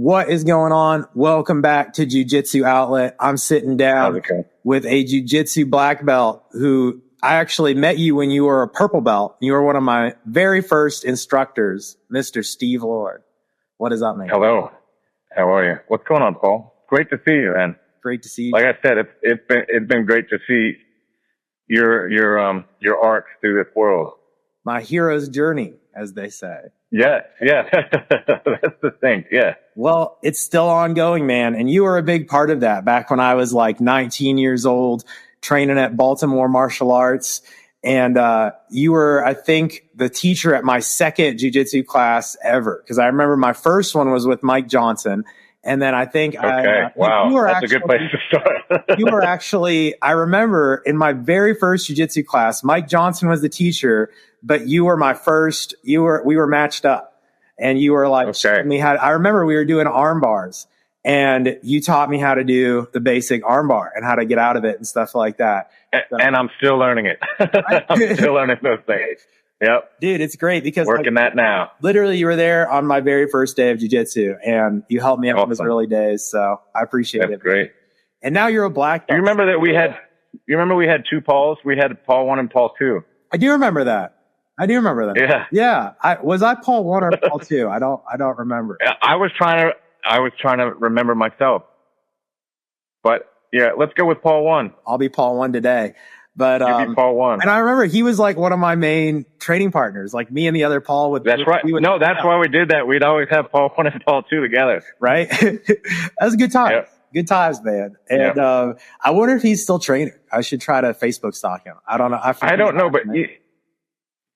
What is going on? Welcome back to Jiu-Jitsu Outlet. I'm sitting down with a Jiu-Jitsu Black Belt who I actually met you when you were a purple belt. You were one of my very first instructors, Mr. Steve Lord. What is up, man? Hello. How are you? What's going on, Paul? Great to see you, man. Great to see you. Like I said, it's been great to see your arc through this world. My hero's journey, as they say. Yeah. That's the thing. Yeah. Well, it's still ongoing, man. And you were a big part of that back when I was like 19 years old, training at Baltimore Martial Arts. And you were, I think, the teacher at my second jiu-jitsu class ever. Because I remember my first one was with Mike Johnson. And then I think wow, that's a good place to start. You were actually, I remember in my very first jiu-jitsu class, Mike Johnson was the teacher, but you were my first, we were matched up. And you were like, I remember we were doing armbars and you taught me how to do the basic armbar and how to get out of it and stuff like that. And I'm still learning it. I'm still learning those things. Yep. Dude, it's great because working that now. Literally you were there on my very first day of jiu-jitsu and you helped me out in those early days. So I appreciate it. That's great. And now you're a black belt. You remember that we had two Pauls? We had Paul 1 and Paul 2. I do remember that. Yeah. Was I Paul 1 or Paul 2? I don't remember. I was trying to remember myself. But yeah, let's go with Paul 1. I'll be Paul 1 today. But you be Paul 1. And I remember he was like one of my main training partners, like me and the other Paul would. That's right. No, that's why we did that. We'd always have Paul 1 and Paul 2 together. Right? That was a good time. Yep. Good times, man. And I wonder if he's still training. I should try to Facebook stalk him. I don't know. I don't know, but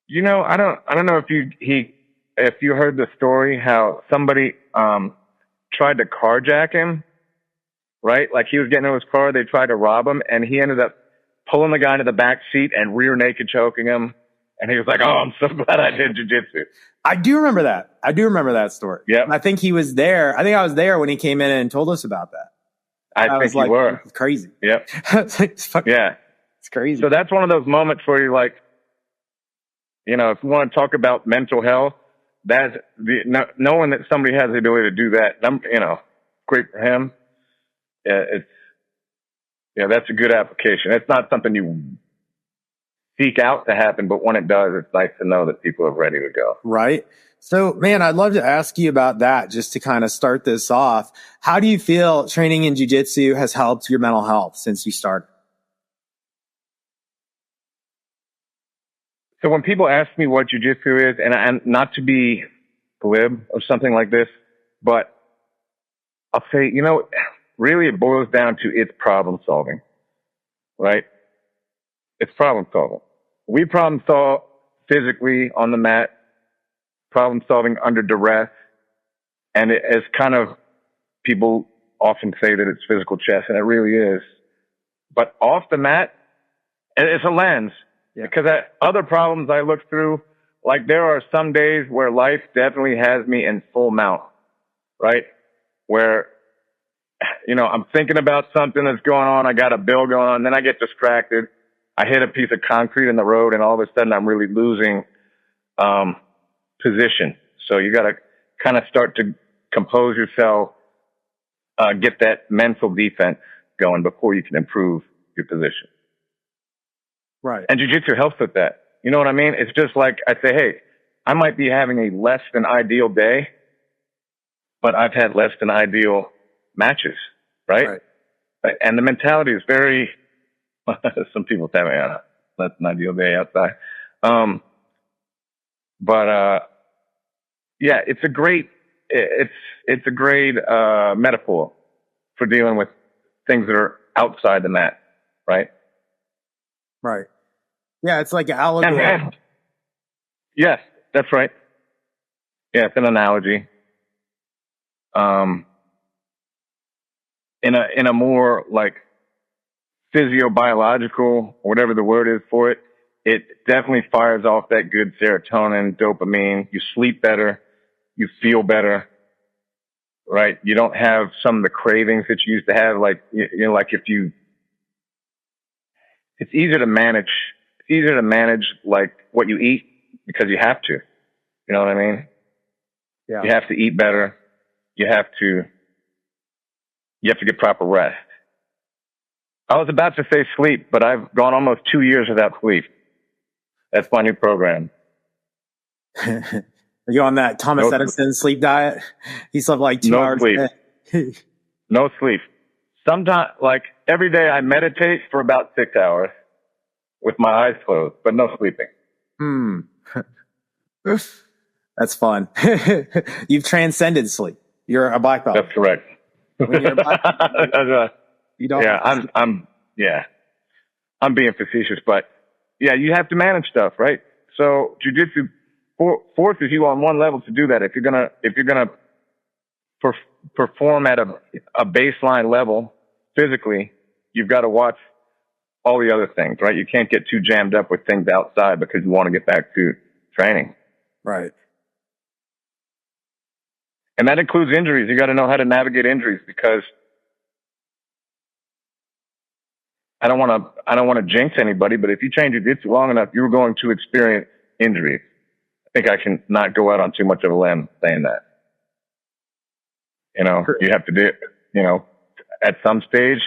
you know, I don't know if you heard the story how somebody tried to carjack him, right? Like he was getting in his car, they tried to rob him, and he ended up pulling the guy into the back seat and rear naked choking him. And he was like, "Oh, I'm so glad I did jiu-jitsu." I do remember that story. Yeah. I think he was there. I think I was there when he came in and told us about that. I think you were. It's crazy. Yep. Yeah. It's crazy. So that's one of those moments where you're like, you know, if you want to talk about mental health, that's knowing that somebody has the ability to do that, you know, great for him. That's a good application. It's not something you seek out to happen, but when it does, it's nice to know that people are ready to go. Right. So, man, I'd love to ask you about that just to kind of start this off. How do you feel training in jiu-jitsu has helped your mental health since you started? So when people ask me what jiu-jitsu is, and not to be glib or something like this, but I'll say, you know, really it boils down to it's problem solving, right? It's problem solving. We problem solve physically on the mat, problem solving under duress, and it's kind of, people often say that it's physical chess, and it really is. But off the mat, it's a lens. Yeah. Because other problems I look through, like there are some days where life definitely has me in full mount, right? Where, you know, I'm thinking about something that's going on. I got a bill going on. Then I get distracted. I hit a piece of concrete in the road and all of a sudden I'm really losing, position. So you got to kind of start to compose yourself, get that mental defense going before you can improve your position. Right. And jiu-jitsu helps with that. You know what I mean? It's just like I say, hey, I might be having a less than ideal day, but I've had less than ideal matches, right? And the mentality is very, some people say, man, less than ideal day outside. Yeah, it's a great metaphor for dealing with things that are outside the mat, right? Right. Yeah, it's like an allegory. Yes, that's right. Yeah, it's an analogy. In a more like physiobiological, or whatever the word is for it, it definitely fires off that good serotonin, dopamine. You sleep better. You feel better. Right? You don't have some of the cravings that you used to have. Like, you know, like it's easier to manage. It's easier to manage like what you eat because you have to. You know what I mean? Yeah. You have to eat better. you have to get proper rest. I was about to say sleep, but I've gone almost 2 years without sleep. That's my new program. Are you on that Thomas Edison sleep diet? He slept like 2 hours a day. No sleep. Sometimes, like every day, I meditate for about 6 hours with my eyes closed, but no sleeping. That's fun. You've transcended sleep. You're a black belt. That's correct. When you're a black belt, you don't. Yeah, I'm being facetious, but yeah, you have to manage stuff, right? So jiu-jitsu forces you on one level to do that. If you're gonna perform at a baseline level physically, you've got to watch all the other things, right? You can't get too jammed up with things outside because you want to get back to training. Right. And that includes injuries. You got to know how to navigate injuries, because I don't want to jinx anybody, but if you train jiu-jitsu long enough, you're going to experience injuries. I think I can not go out on too much of a limb saying that. Sure. You have to do, at some stage,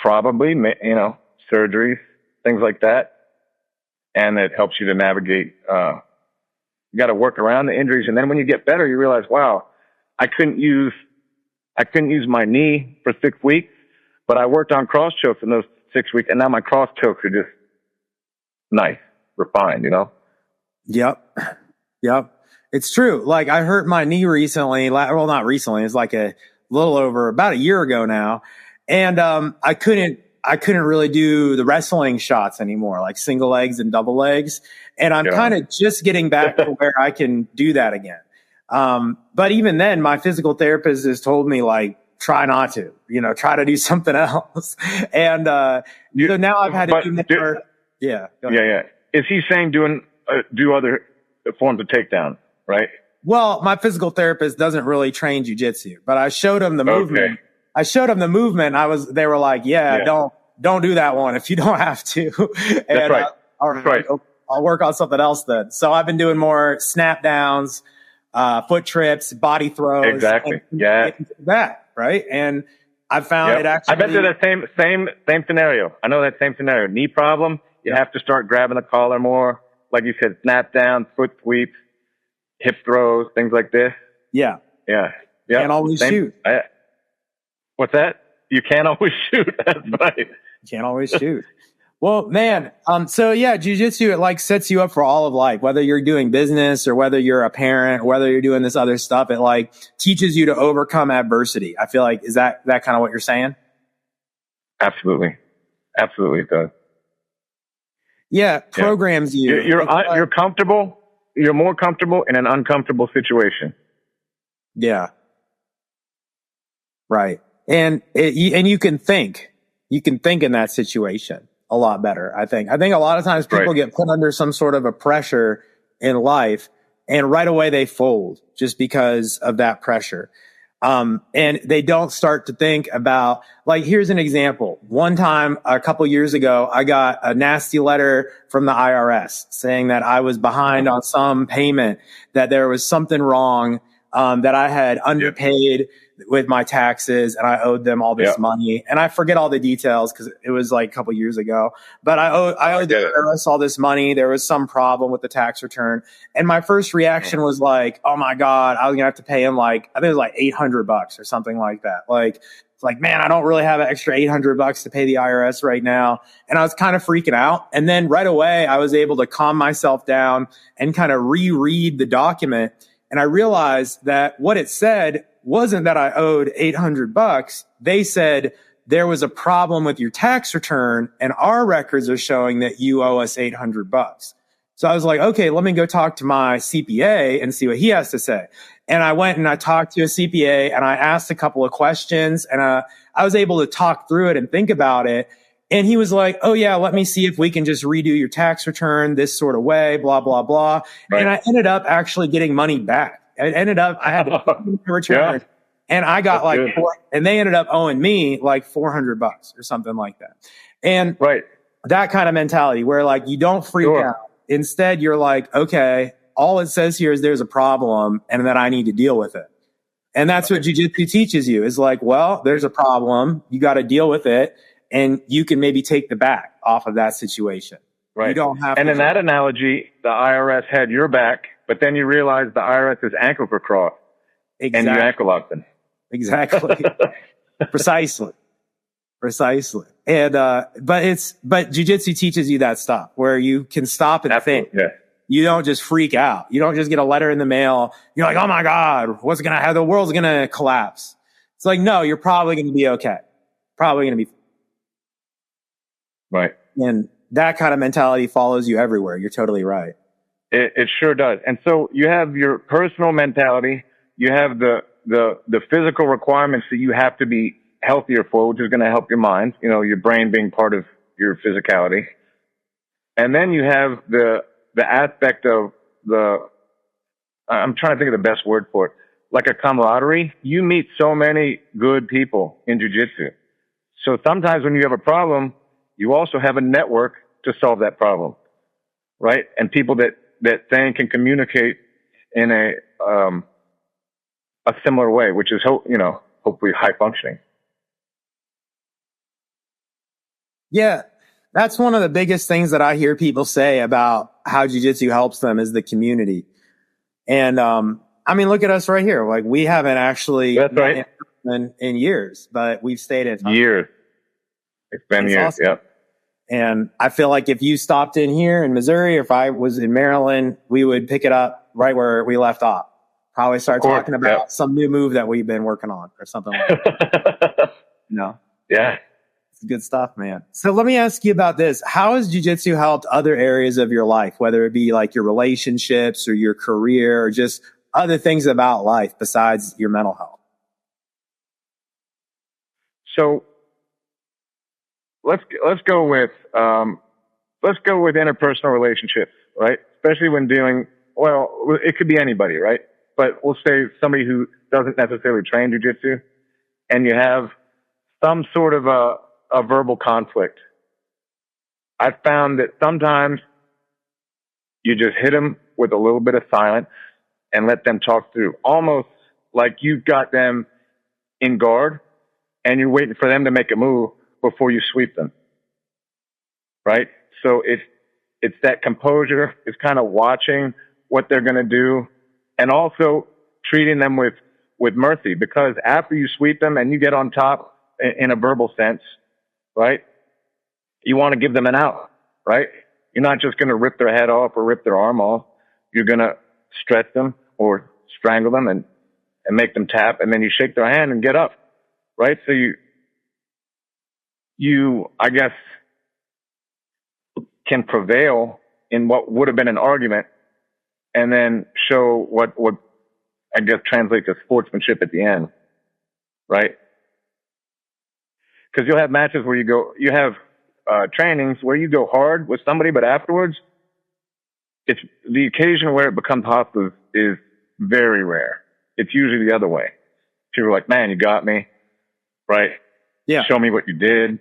probably, surgeries, things like that. And it helps you to navigate, you got to work around the injuries. And then when you get better, you realize, wow, I couldn't use my knee for 6 weeks, but I worked on cross chokes in those 6 weeks. And now my cross chokes are just nice, refined, Yep. It's true. Like, I hurt my knee recently. Well, not recently. It's like a little over about a year ago now. And, I couldn't really do the wrestling shots anymore, like single legs and double legs. And I'm kind of just getting back to where I can do that again. But even then, my physical therapist has told me, like, try not to, try to do something else. And, so now I've had to do more. Yeah. Is he saying do other forms of takedown, right? Well, my physical therapist doesn't really train jiu-jitsu, but I showed him the movement. They were like, don't do that one if you don't have to. And, that's right. I'll work on something else then. So I've been doing more snap downs, foot trips, body throws. Exactly. That, right? And I found it actually. I bet they're the same scenario. I know that same scenario. Knee problem. You have to start grabbing the collar more. Like you said, snap down, foot sweeps, hip throws, things like this. Yeah. Can't always shoot. What's that? You can't always shoot. That's right. You can't always shoot. Well, man. So yeah, jiu-jitsu, it like sets you up for all of life, whether you're doing business or whether you're a parent, whether you're doing this other stuff, it like teaches you to overcome adversity. I feel like, is that kind of what you're saying? Absolutely. It does. Yeah. Programs you. You're comfortable. You're more comfortable in an uncomfortable situation. Yeah. Right. And you can think in that situation a lot better. I think a lot of times people get put under some sort of a pressure in life and right away they fold just because of that pressure. And they don't start to think about, like, here's an example. One time a couple years ago, I got a nasty letter from the IRS saying that I was behind on some payment, that there was something wrong, that I had underpaid with my taxes and I owed them all this money. And I forget all the details because it was like a couple years ago, but I owed the IRS all this money. There was some problem with the tax return. And my first reaction was like, oh my God, I was gonna have to pay him like, I think it was like $800 or something like that. Like, it's like, man, I don't really have an extra $800 to pay the IRS right now. And I was kind of freaking out. And then right away, I was able to calm myself down and kind of reread the document. And I realized that what it said wasn't that I owed $800. They said there was a problem with your tax return and our records are showing that you owe us $800. So I was like, okay, let me go talk to my CPA and see what he has to say. And I went and I talked to a CPA and I asked a couple of questions and I was able to talk through it and think about it. And he was like, oh yeah, let me see if we can just redo your tax return this sort of way, blah, blah, blah. Right. And I ended up actually getting money back. I had a return and I got and they ended up owing me like $400 or something like that. And that kind of mentality where like you don't freak out. Instead, you're like, okay, all it says here is there's a problem and that I need to deal with it. And that's what jiu-jitsu teaches you is like, well, there's a problem. You got to deal with it. And you can maybe take the back off of that situation. Right. You don't have and in that analogy, the IRS had your back, but then you realize the IRS's ankles were crossed. Exactly. And you ankle locked them. Exactly. Precisely. And, but jiu-jitsu teaches you that stuff where you can stop and think. Yeah. You don't just freak out. You don't just get a letter in the mail. You're like, oh my God, the world's going to collapse. It's like, no, you're probably going to be okay. Probably going to be. Right. And that kind of mentality follows you everywhere. You're totally right. It sure does. And so you have your personal mentality. You have the physical requirements that you have to be healthier for, which is going to help your mind, your brain being part of your physicality. And then you have the aspect of I'm trying to think of the best word for it, like a camaraderie. You meet so many good people in jiu-jitsu. So sometimes when you have a problem, you also have a network to solve that problem, right? And people that then can communicate in a similar way, which is hopefully high functioning. Yeah, that's one of the biggest things that I hear people say about how jiu-jitsu helps them is the community. And I mean, look at us right here. Like we haven't actually met in years, but we've stayed in touch. Years. It's been years. Awesome. Yep. And I feel like if you stopped in here in Missouri, or if I was in Maryland, we would pick it up right where we left off. Probably start talking about some new move that we've been working on or something like that. Yeah. It's good stuff, man. So let me ask you about this. How has jiu-jitsu helped other areas of your life, whether it be like your relationships or your career or just other things about life besides your mental health? So let's go with interpersonal relationships, right? Especially when dealing, it could be anybody, right? But we'll say somebody who doesn't necessarily train jiu-jitsu, and you have some sort of a verbal conflict. I've found that sometimes you just hit them with a little bit of silence and let them talk through, almost like you've got them in guard and you're waiting for them to make a move before you sweep them, right? So it's that composure. It's kind of watching what they're going to do and also treating them with mercy, because after you sweep them and you get on top in a verbal sense, right, you want to give them an out, right? You're not just going to rip their head off or rip their arm off. You're going to stretch them or strangle them and make them tap, and then you shake their hand and get up, right? So you, I guess, can prevail in what would have been an argument and then show what I guess translates as sportsmanship at the end, right? Because you'll have matches where you have trainings where you go hard with somebody, but afterwards, it's the occasion where it becomes hostile is very rare. It's usually the other way. People are like, man, you got me, right? Yeah. Show me what you did.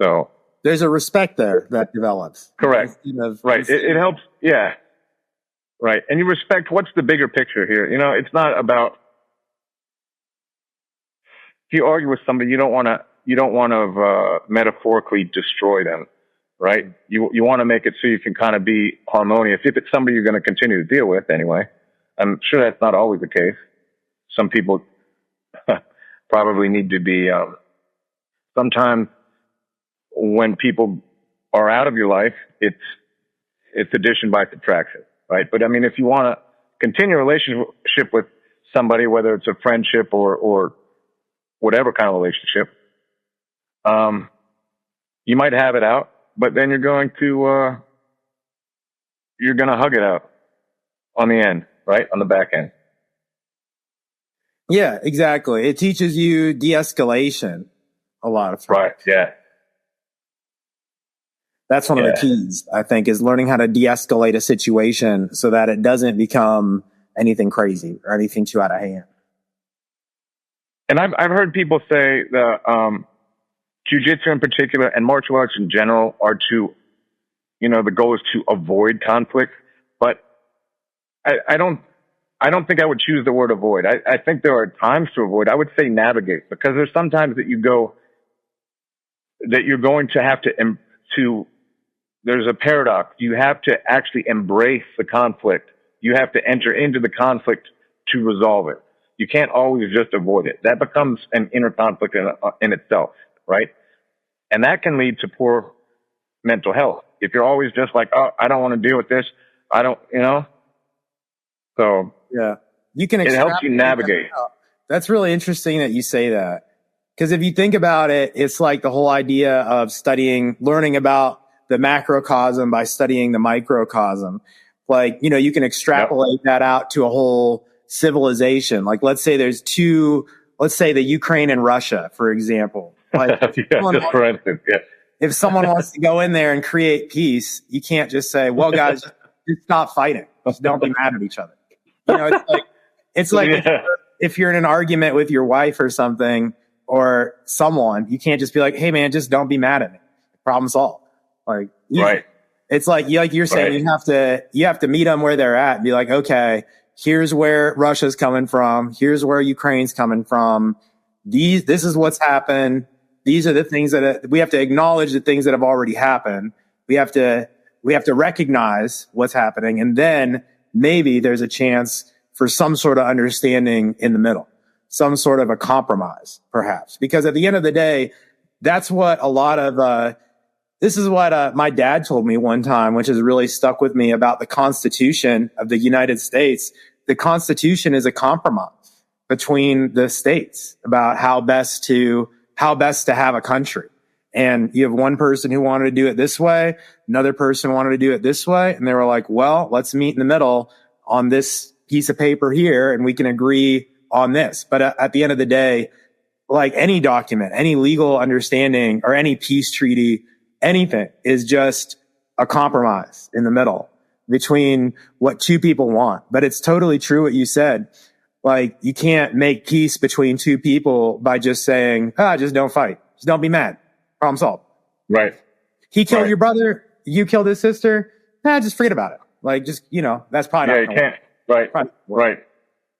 So there's a respect there that develops. Correct. Right. It helps. Yeah. Right. And you respect what's the bigger picture here. It's not about, if you argue with somebody, you don't want to metaphorically destroy them, right? You want to make it so you can kind of be harmonious. If it's somebody you're going to continue to deal with anyway, I'm sure that's not always the case. Some people probably need to be, sometimes when people are out of your life, it's addition by subtraction, right? But I mean, if you want to continue a relationship with somebody, whether it's a friendship or whatever kind of relationship, you might have it out, but then you're going to hug it out on the end, right? On the back end. Yeah, exactly. It teaches you de-escalation a lot of times. Right. Yeah. That's one of the keys, I think, is learning how to de-escalate a situation so that it doesn't become anything crazy or anything too out of hand. And I've heard people say that jiu-jitsu in particular and martial arts in general are the goal is to avoid conflict. But I don't I don't think I would choose the word avoid. I think there are times to avoid. I would say navigate, because there's sometimes that you're going to have to there's a paradox. You have to actually embrace the conflict. You have to enter into the conflict to resolve it. You can't always just avoid it. That becomes an inner conflict in itself, right? And that can lead to poor mental health. If you're always just like, oh, I don't want to deal with this. I don't, So yeah, you can. It helps you navigate. That's really interesting that you say that, because if you think about it, it's like the whole idea of learning about the macrocosm by studying the microcosm. Like, you can extrapolate that out to a whole civilization. Like, let's say the Ukraine and Russia, for example. Like, for instance, if someone wants to go in there and create peace, you can't just say, well, guys, just stop fighting. Just don't be mad at each other. It's like if you're in an argument with your wife or something, or someone, you can't just be like, hey man, just don't be mad at me. Problem solved. Like, right. It's like you're saying, right. you have to meet them where they're at and be like, okay, here's where Russia's coming from. Here's where Ukraine's coming from. This is what's happened. These are the things that we have to acknowledge, the things that have already happened. We have to recognize what's happening. And then maybe there's a chance for some sort of understanding in the middle, some sort of a compromise, perhaps. Because at the end of the day, that's what this is what my dad told me one time, which has really stuck with me about the Constitution of the United States. The Constitution is a compromise between the states about how best to have a country. And you have one person who wanted to do it this way, another person wanted to do it this way, and they were like, well, let's meet in the middle on this piece of paper here, and we can agree on this. But at the end of the day, like any document, any legal understanding, or any peace treaty, anything is just a compromise in the middle between what two people want. But it's totally true what you said. Like, you can't make peace between two people by just saying, just don't fight. Just don't be mad. Problem solved. Right. He killed your brother. You killed his sister. Just forget about it. Like, just, that's probably not. Yeah, you can't. Right. Right.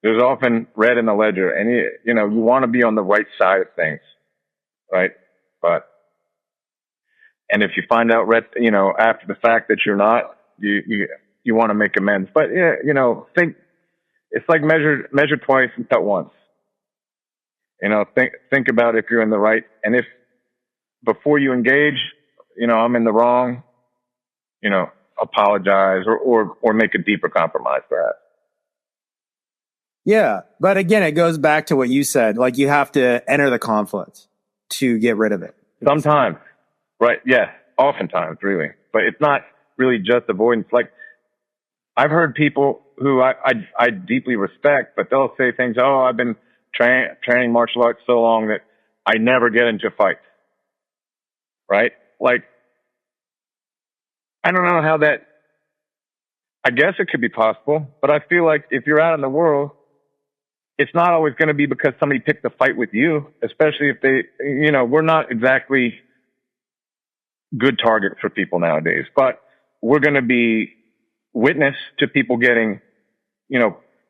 There's often red in the ledger, and you want to be on the right side of things. Right. And if you find out after the fact that you're not, you want to make amends. But think it's like measure twice and cut once. Think about if you're in the right, and if before you engage, I'm in the wrong, apologize or make a deeper compromise perhaps. Yeah. But again, it goes back to what you said. Like, you have to enter the conflict to get rid of it. Sometimes. Right. Yeah. Oftentimes, really. But it's not really just avoidance. Like, I've heard people who I deeply respect, but they'll say things, I've been training martial arts so long that I never get into fights. Right? Like, I don't know how that, I guess it could be possible, but I feel like if you're out in the world, it's not always going to be because somebody picked a fight with you, especially if they, we're not exactly good targets for people nowadays, but we're going to be witness to people getting,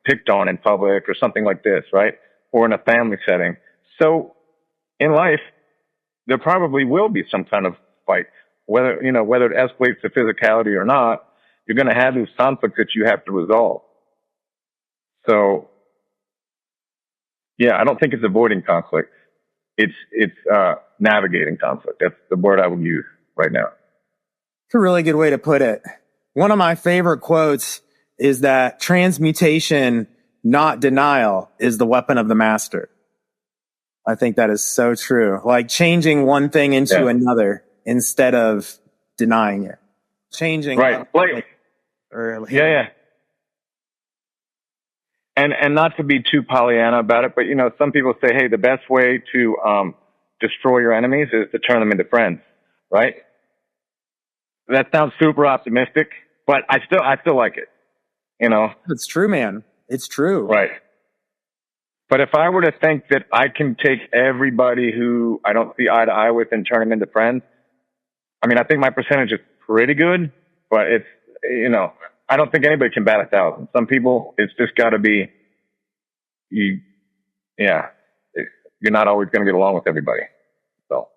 picked on in public or something like this, right? Or in a family setting. So in life, there probably will be some kind of fight, whether it escalates to physicality or not. You're going to have these conflicts that you have to resolve. So, yeah, I don't think it's avoiding conflict. It's navigating conflict. That's the word I would use right now. It's a really good way to put it. One of my favorite quotes is that transmutation, not denial, is the weapon of the master. I think that is so true. Like, changing one thing into another instead of denying it. Changing. Right. And not to be too Pollyanna about it, but some people say, hey, the best way to destroy your enemies is to turn them into friends, right? That sounds super optimistic, but I still like it. It's true, man. It's true. Right. But if I were to think that I can take everybody who I don't see eye to eye with and turn them into friends, I mean, I think my percentage is pretty good, but it's, I don't think anybody can bat 1,000. Some people, it's just got to be, you're not always going to get along with everybody. So.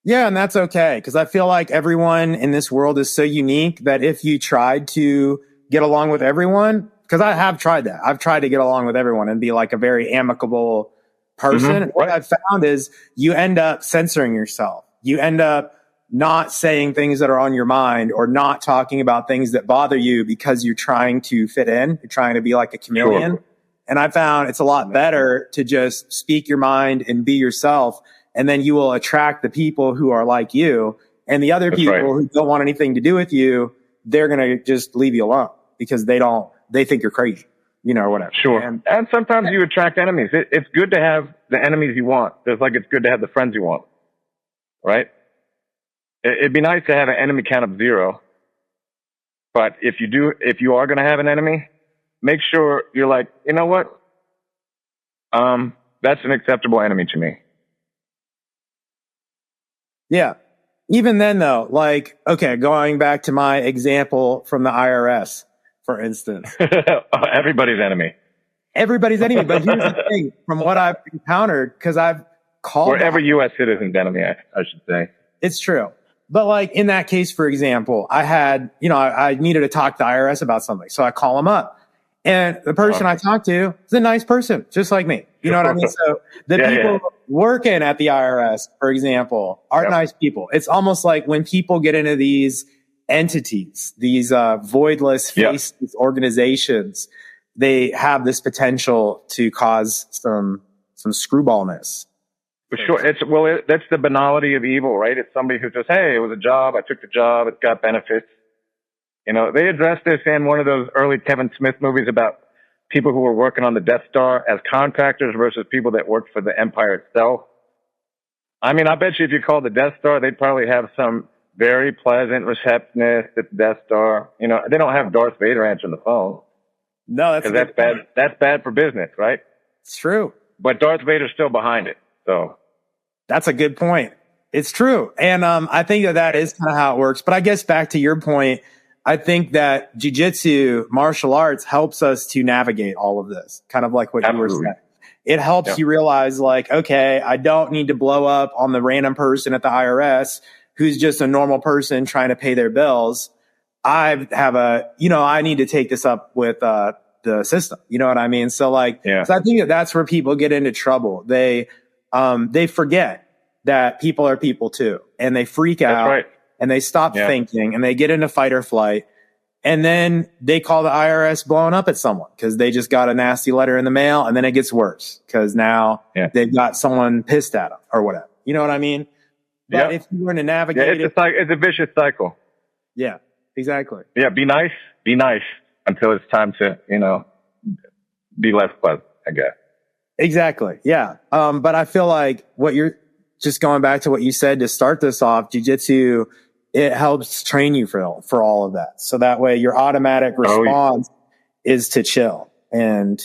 Yeah, and that's okay, because I feel like everyone in this world is so unique that if you tried to get along with everyone, because I have tried that. I've tried to get along with everyone and be like a very amicable person. What I've found is you end up censoring yourself. You end up not saying things that are on your mind or not talking about things that bother you because you're trying to fit in. You're trying to be like a chameleon. Sure. And I found it's a lot better to just speak your mind and be yourself. And then you will attract the people who are like you, and the other people who don't want anything to do with you, they're going to just leave you alone because they think you're crazy, or whatever. Sure. And sometimes you attract enemies. It's good to have the enemies you want. Just like it's good to have the friends you want. Right? It'd be nice to have an enemy count of 0. But if you are going to have an enemy, make sure you're like, you know what? That's an acceptable enemy to me. Yeah. Even then though, like, okay, going back to my example from the IRS, for instance. Everybody's enemy. Everybody's enemy. But here's the thing, from what I've encountered, because I've called... Or every U.S. citizen's enemy, I should say. It's true. But like in that case, for example, I had, I needed to talk to the IRS about something. So I call them up. And the person I talked to is a nice person, just like me. You know what I mean? So the people working at the IRS, for example, are nice people. It's almost like when people get into these entities, these voidless, faceless organizations, they have this potential to cause some screwballness. For sure. That's the banality of evil, right? It's somebody who says, hey, it was a job. I took the job. It's got benefits. They addressed this in one of those early Kevin Smith movies about people who were working on the Death Star as contractors versus people that worked for the Empire itself. I mean, I bet you if you called the Death Star, they'd probably have some very pleasant receptionist at the Death Star. They don't have Darth Vader answering the phone. No, that's bad. That's bad for business, right? It's true. But Darth Vader's still behind it. So that's a good point. It's true. And I think that is kind of how it works. But I guess back to your point, I think that jiu-jitsu, martial arts, helps us to navigate all of this, kind of like what you were saying. It helps you realize, like, okay, I don't need to blow up on the random person at the IRS who's just a normal person trying to pay their bills. I need to take this up with the system. You know what I mean? So like, so I think that's where people get into trouble. They forget that people are people too, and they freak out. That's right. And they stop thinking, and they get into fight or flight. And then they call the IRS blowing up at someone because they just got a nasty letter in the mail, and then it gets worse because now they've got someone pissed at them or whatever. You know what I mean? But if you were to navigate it's a vicious cycle. Yeah, exactly. Yeah, be nice until it's time to, be less pleasant, I guess. Exactly. Yeah. But I feel like what you're just going back to what you said to start this off, jiu-jitsu, it helps train you for all of that. So that way your automatic response is to chill and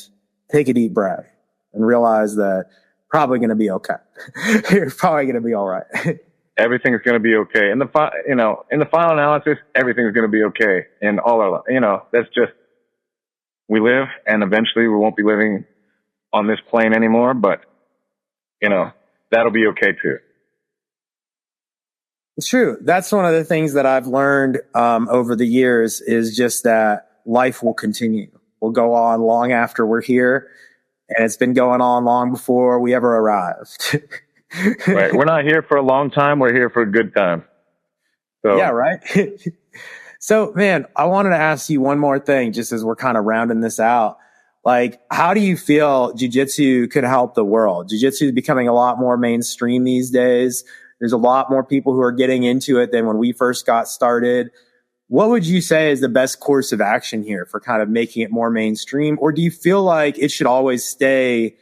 take a deep breath and realize that probably going to be okay. You're probably going to be all right. Everything's going to be okay. In the final analysis, everything's going to be okay. And all our, that's just, we live, and eventually we won't be living on this plane anymore, but that'll be okay too. It's true. That's one of the things that I've learned over the years is just that life will continue. Will go on long after we're here, and it's been going on long before we ever arrived. Right. We're not here for a long time. We're here for a good time. So. Yeah, right. So, man, I wanted to ask you one more thing, just as we're kind of rounding this out. Like, how do you feel jiu-jitsu could help the world? Jiu-jitsu is becoming a lot more mainstream these days. There's a lot more people who are getting into it than when we first got started. What would you say is the best course of action here for kind of making it more mainstream? Or do you feel like it should always stay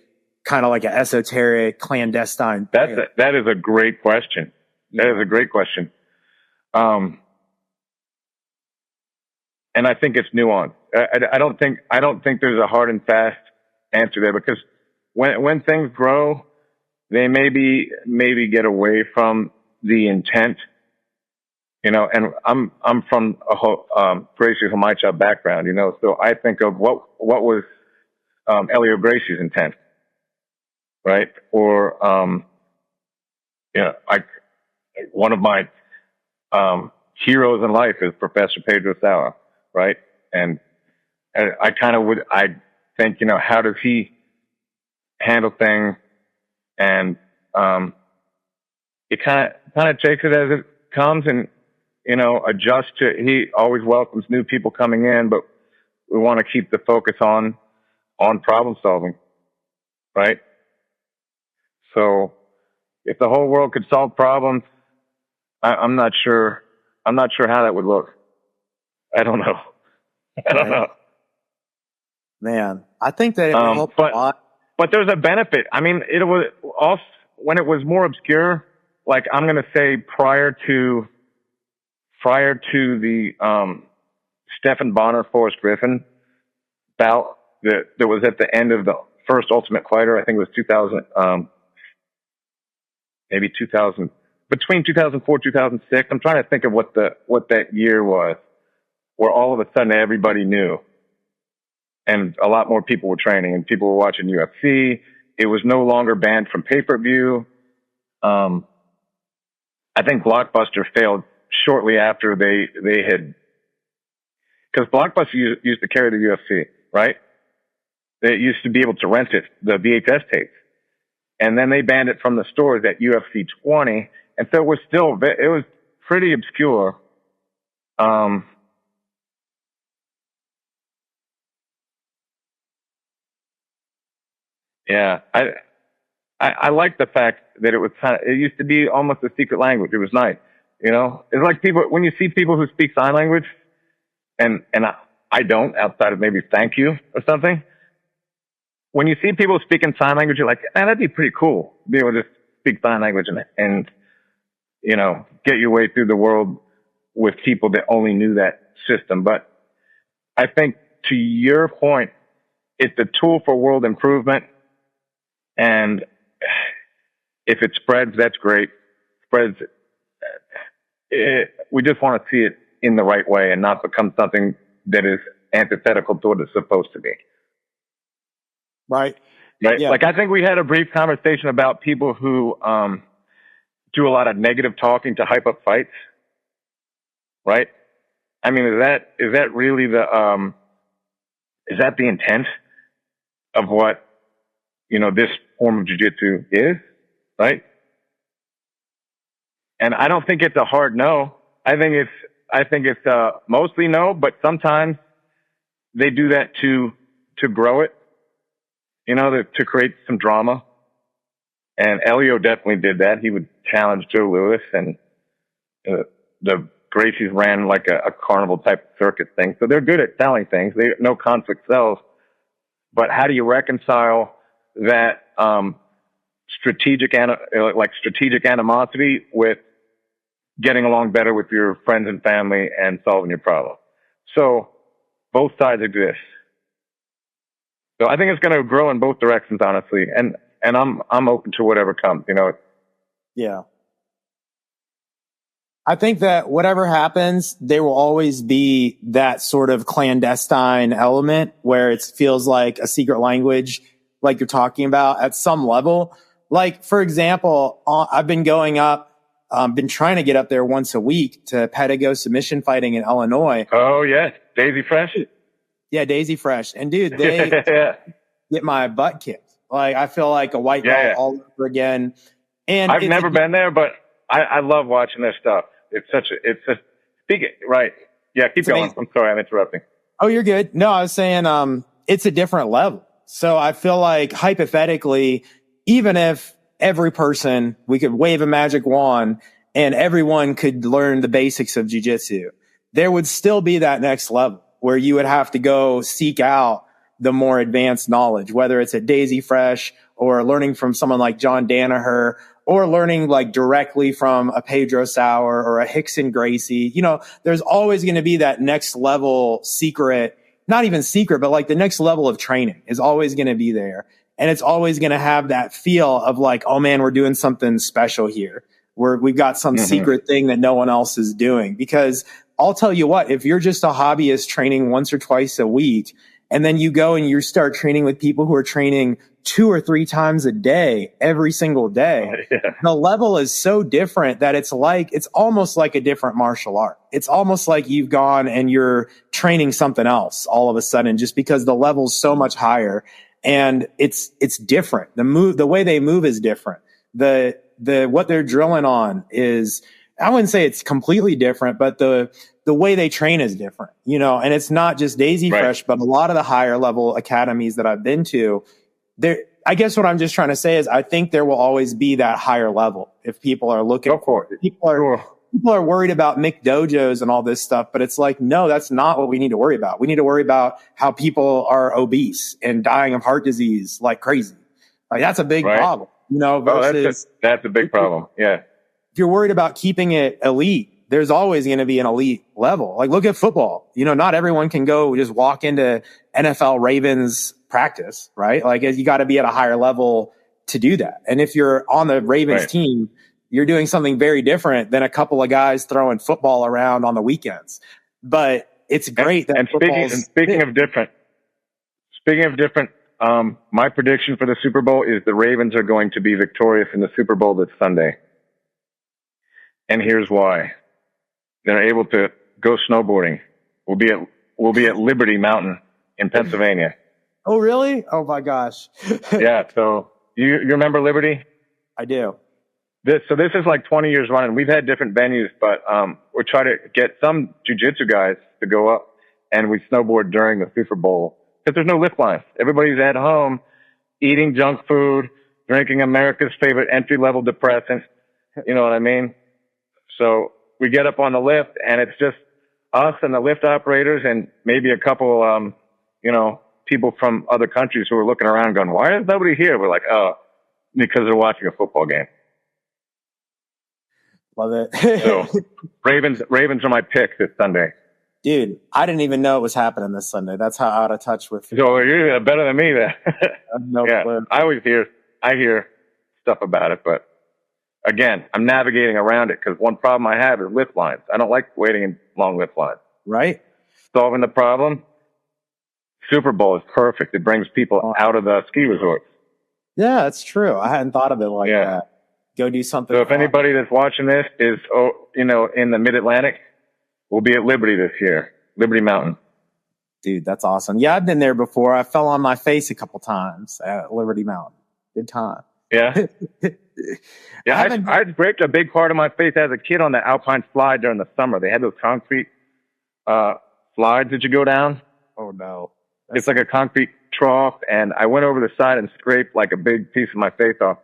kind of like an esoteric, clandestine thing? That is a great question. That is a great question. And I think it's nuanced. I don't think there's a hard and fast answer there, because when things grow, they maybe get away from the intent. you know, and I'm from a Gracie Homaicha background, you know, so I think of what was Elio Gracie's intent, right? Or you know, one of my heroes in life is Professor Pedro Sauer, right? And I think, you know, how does he handle things? And it kind of takes it as it comes, and, you know, adjust to. He always welcomes new people coming in, but we want to keep the focus on problem solving, right? So if the whole world could solve problems, I'm not sure how that would look. I don't know. Man, I think that it would help a lot. But there's a benefit. I mean, it was also, when it was more obscure, like I'm going to say prior to the Stephan Bonner Forrest Griffin bout that was at the end of the first Ultimate Fighter. I think it was 2000, maybe 2000, between 2004 2006. I'm trying to think of what that year was, where all of a sudden everybody knew, and a lot more people were training, and people were watching UFC. It was no longer banned from pay-per-view. I think Blockbuster failed shortly after they had, because Blockbuster used to carry the UFC, right? They used to be able to rent it, the VHS tapes. And then they banned it from the stores at UFC 20. And so it was pretty obscure. Yeah, I like the fact that it used to be almost a secret language. It was nice, you know. It's like when you see people who speak sign language, and I don't, outside of maybe thank you or something. When you see people speaking sign language, you're like, man, that'd be pretty cool to be able to speak sign language and you know, get your way through the world with people that only knew that system. But I think, to your point, it's a tool for world improvement. And if it spreads, that's great. We just want to see it in the right way and not become something that is antithetical to what it's supposed to be. Right. Yeah. Like, I think we had a brief conversation about people who do a lot of negative talking to hype up fights. Right. I mean, is that really is that the intent of what, you know, this form of jiu-jitsu is, right? And I don't think it's a hard no. I think it's mostly no, but sometimes they do that to grow it, you know, to create some drama. And Elio definitely did that. He would challenge Joe Louis, and the Gracies ran like a carnival type circus thing. So they're good at selling things. No conflict sells. But how do you reconcile that strategic animosity with getting along better with your friends and family and solving your problem? So both sides exist. So I think it's going to grow in both directions, honestly. And I'm open to whatever comes, you know. Yeah. I think that whatever happens, there will always be that sort of clandestine element where it feels like a secret language, like you're talking about at some level. Like, for example, I've been going up, been trying to get up there once a week to Pedigo submission fighting in Illinois. Oh, yeah. Daisy Fresh? Yeah, Daisy Fresh. And dude, they get my butt kicked. Like, I feel like a white belt all over again. And I've never been there, but I love watching their stuff. Right. Yeah, keep going. Amazing. I'm sorry, I'm interrupting. Oh, you're good. No, I was saying, it's a different level. So I feel like, hypothetically, even if every person, we could wave a magic wand and everyone could learn the basics of jiu-jitsu, there would still be that next level where you would have to go seek out the more advanced knowledge, whether it's at Daisy Fresh or learning from someone like John Danaher, or learning like directly from a Pedro Sauer or a Rickson Gracie. You know, there's always going to be that next level secret, not even secret, but like the next level of training is always going to be there. And it's always going to have that feel of like, oh man, we're doing something special here. we've got some secret thing that no one else is doing. Because I'll tell you what, if you're just a hobbyist training once or twice a week, and then you go and you start training with people who are training 2 or 3 times a day, every single day, the level is so different that it's almost like a different martial art. It's almost like you've gone and you're training something else all of a sudden, just because the level's so much higher, and it's different. The way they move is different. What they're drilling on is, I wouldn't say it's completely different, but the way they train is different, and it's not just Daisy Fresh, but a lot of the higher level academies that I've been to, I guess what I'm just trying to say is I think there will always be that higher level if people are looking for it. People are worried about McDojos and all this stuff, but it's like, no, that's not what we need to worry about. We need to worry about how people are obese and dying of heart disease like crazy. Like, that's a big problem, versus that's a big problem. Yeah. If you're worried about keeping it elite, there's always going to be an elite level. Like, look at football. Not everyone can go just walk into NFL Ravens practice, right? Like, you got to be at a higher level to do that. And if you're on the Ravens team, you're doing something very different than a couple of guys throwing football around on the weekends. But it's great that speaking of different, my prediction for the Super Bowl is the Ravens are going to be victorious in the Super Bowl this Sunday. And here's why. They're able to go snowboarding. We'll be at Liberty Mountain in Pennsylvania. Oh, really? Oh my gosh. Yeah. So you remember Liberty? I do. This is like 20 years running. We've had different venues, but we're trying to get some jiu-jitsu guys to go up, and we snowboard during the Super Bowl because there's no lift lines. Everybody's at home eating junk food, drinking America's favorite entry-level depressant. You know what I mean? So we get up on the lift, and it's just us and the lift operators and maybe a couple, people from other countries who are looking around going, why is nobody here? We're like, oh, because they're watching a football game. Love it. So Ravens are my pick this Sunday. Dude, I didn't even know it was happening this Sunday. That's how out of touch with you. So you're better than me then. No clue. I hear stuff about it, but again, I'm navigating around it because one problem I have is lift lines. I don't like waiting in long lift lines. Right. Solving the problem. Super Bowl is perfect. It brings people out of the ski resorts. Yeah, that's true. I hadn't thought of it like that. Go do something. So if anybody that's watching this is, in the Mid-Atlantic, we'll be at Liberty this year. Liberty Mountain. Dude, that's awesome. Yeah, I've been there before. I fell on my face a couple times at Liberty Mountain. Good time. Yeah. Yeah, I scraped a big part of my face as a kid on the Alpine slide during the summer. They had those concrete slides that you go down. Oh, no. It's like a concrete trough, and I went over the side and scraped like a big piece of my face off.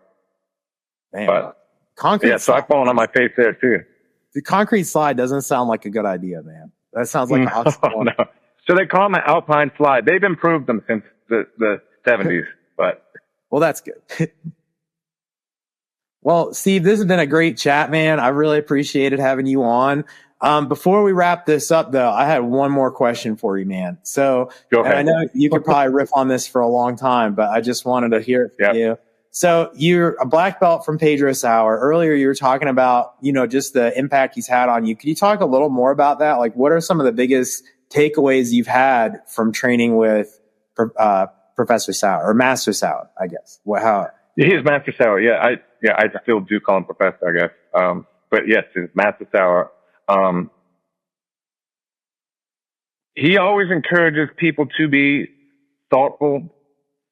Damn. But, concrete so I've fallen on my face there too. The concrete slide doesn't sound like a good idea, man. That sounds like no. So they call them an Alpine slide. They've improved them since the 70s, but. Well, that's good. Well, Steve, this has been a great chat, man. I really appreciated having you on. Before we wrap this up, though, I had one more question for you, man. So I know you could probably riff on this for a long time, but I just wanted to hear it from you. So you're a black belt from Pedro Sauer. Earlier, you were talking about, just the impact he's had on you. Could you talk a little more about that? Like, what are some of the biggest takeaways you've had from training with Professor Sauer or Master Sauer, I guess? He's Master Sauer. I still do call him Professor, I guess. But yes, it's Master Sauer. He always encourages people to be thoughtful,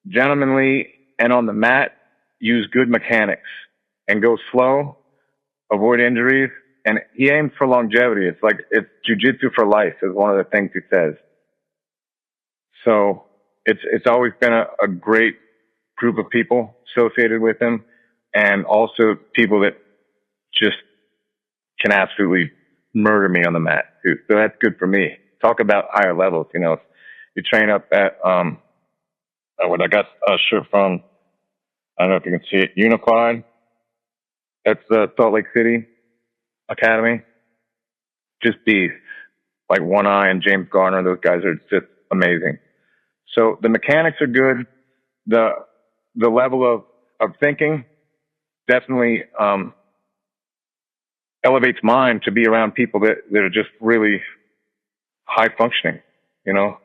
gentlemanly, and on the mat, use good mechanics and go slow, avoid injuries. And he aims for longevity. It's jiu-jitsu for life is one of the things he says. So it's always been a great group of people associated with him, and also people that just can absolutely murder me on the mat too. So that's good for me. Talk about higher levels. You train up at, what I got a shirt from, I don't know if you can see it, Unified. That's the Salt Lake City Academy. Just beasts. Like One Eye and James Garner, those guys are just amazing. So the mechanics are good. The level of thinking, definitely, elevates mine to be around people that are just really high functioning. You know,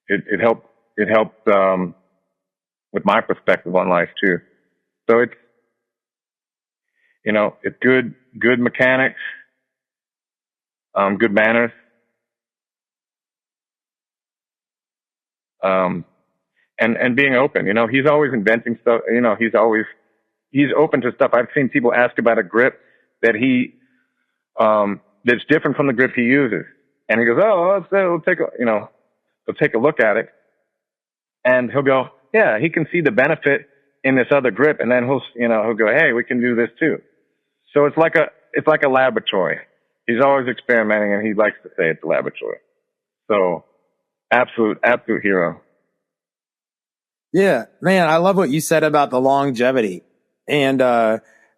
it helped with my perspective on life too. So it's, you know, it's good mechanics, good manners, and being open. You know, he's always inventing stuff. You know, he's open to stuff. I've seen people ask about a grip that that's different from the grip he uses, and he goes, "Oh, we'll take a look at it," and he'll go, "Yeah, he can see the benefit in this other grip," and then he'll go, "Hey, we can do this too." So it's like a laboratory. He's always experimenting, and he likes to say it's a laboratory. So absolute hero. Yeah, man, I love what you said about the longevity. And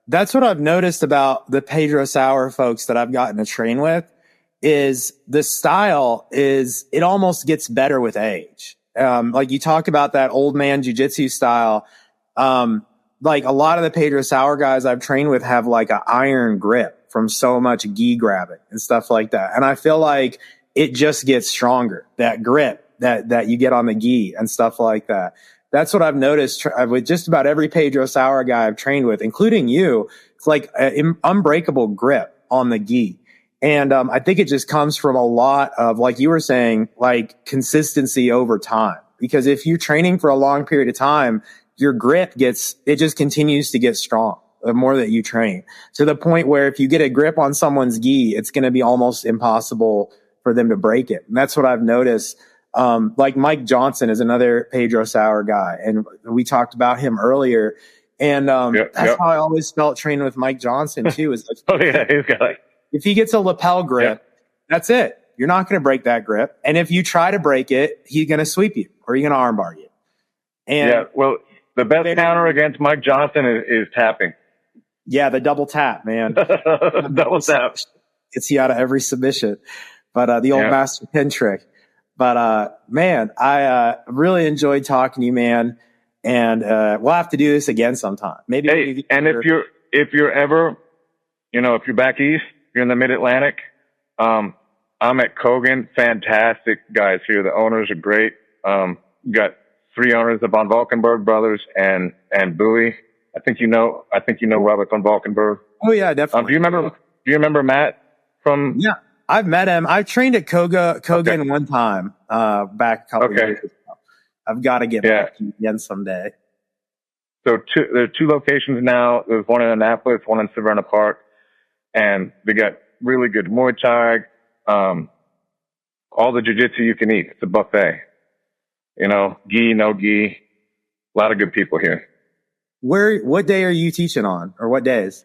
that's what I've noticed about the Pedro Sauer folks that I've gotten to train with, is the style it almost gets better with age. Like you talk about that old man jiu-jitsu style. Like a lot of the Pedro Sauer guys I've trained with have like an iron grip from so much gi grabbing and stuff like that. And I feel like it just gets stronger, that grip that you get on the gi and stuff like that. That's what I've noticed with just about every Pedro Sauer guy I've trained with, including you. It's like an unbreakable grip on the gi. And I think it just comes from a lot of, like you were saying, like consistency over time. Because if you're training for a long period of time, your grip just continues to get strong the more that you train, to the point where if you get a grip on someone's gi, it's going to be almost impossible for them to break it. And that's what I've noticed. Like Mike Johnson is another Pedro Sauer guy, and we talked about him earlier. And that's how I always felt training with Mike Johnson too. Is like, he's got like, if he gets a lapel grip, that's it. You're not going to break that grip. And if you try to break it, he's going to sweep you or he's going to armbar you. And well, the best counter against Mike Johnson is tapping. Yeah, the double tap, man. Double tap gets you out of every submission. But the old master pin trick. But man, I really enjoyed talking to you, man. And we'll have to do this again sometime. Maybe. Hey, and if you're ever, if you're back east, you're in the Mid-Atlantic, I'm at Kogan. Fantastic guys here. The owners are great. Got 3 owners, the Von Valkenburg brothers and Bowie. I think you know Robert Von Valkenburg. Oh yeah, definitely. Do you remember Matt from? Yeah, I've met him. I trained at Kogan one time back a couple years ago. I've got to get back again someday. So there are 2 locations now. There's one in Annapolis, one in Savannah Park, and they got really good Muay Thai, all the jiu-jitsu you can eat. It's a buffet. Gi, no gi, a lot of good people here. What day are you teaching on, or what days?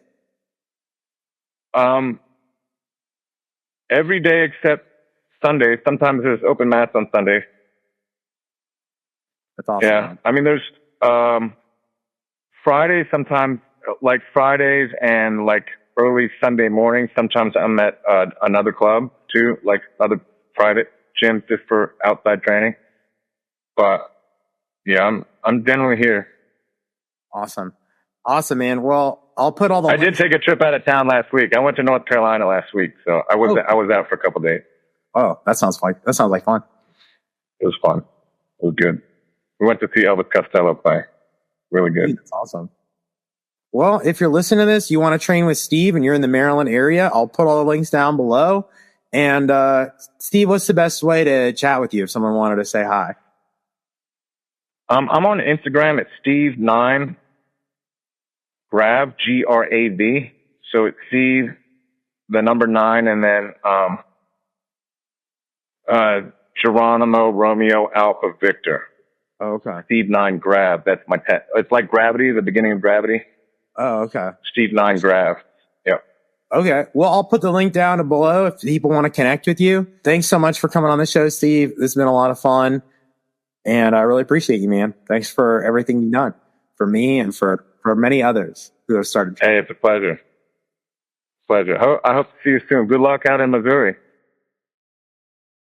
Every day except Sunday. Sometimes there's open mats on Sunday. That's awesome. Yeah. I mean, there's, Fridays, sometimes like Fridays and like early Sunday morning. Sometimes I'm at, another club too, like other private gyms just for outside training. But yeah, I'm generally here. Awesome, man. Well, I'll put all the. I did take a trip out of town last week. I went to North Carolina last week, so I was out for a couple of days. Oh, that sounds like fun. It was fun. It was good. We went to see Elvis Costello play. Really good. That's awesome. Well, if you're listening to this, you want to train with Steve, and you're in the Maryland area, I'll put all the links down below. And Steve, what's the best way to chat with you if someone wanted to say hi? I'm on Instagram at Steve9Grav, Grav. So it's Steve, the number 9, and then Geronimo Romeo Alpha Victor. Oh, okay. Steve9Grav. That's my pet. It's like Gravity, the beginning of Gravity. Oh, okay. Steve9Grav. Yep. Okay. Well, I'll put the link down below if people want to connect with you. Thanks so much for coming on the show, Steve. This has been a lot of fun. And I really appreciate you, man. Thanks for everything you've done for me and for many others who have started. Hey, it's a pleasure. I hope to see you soon. Good luck out in Missouri.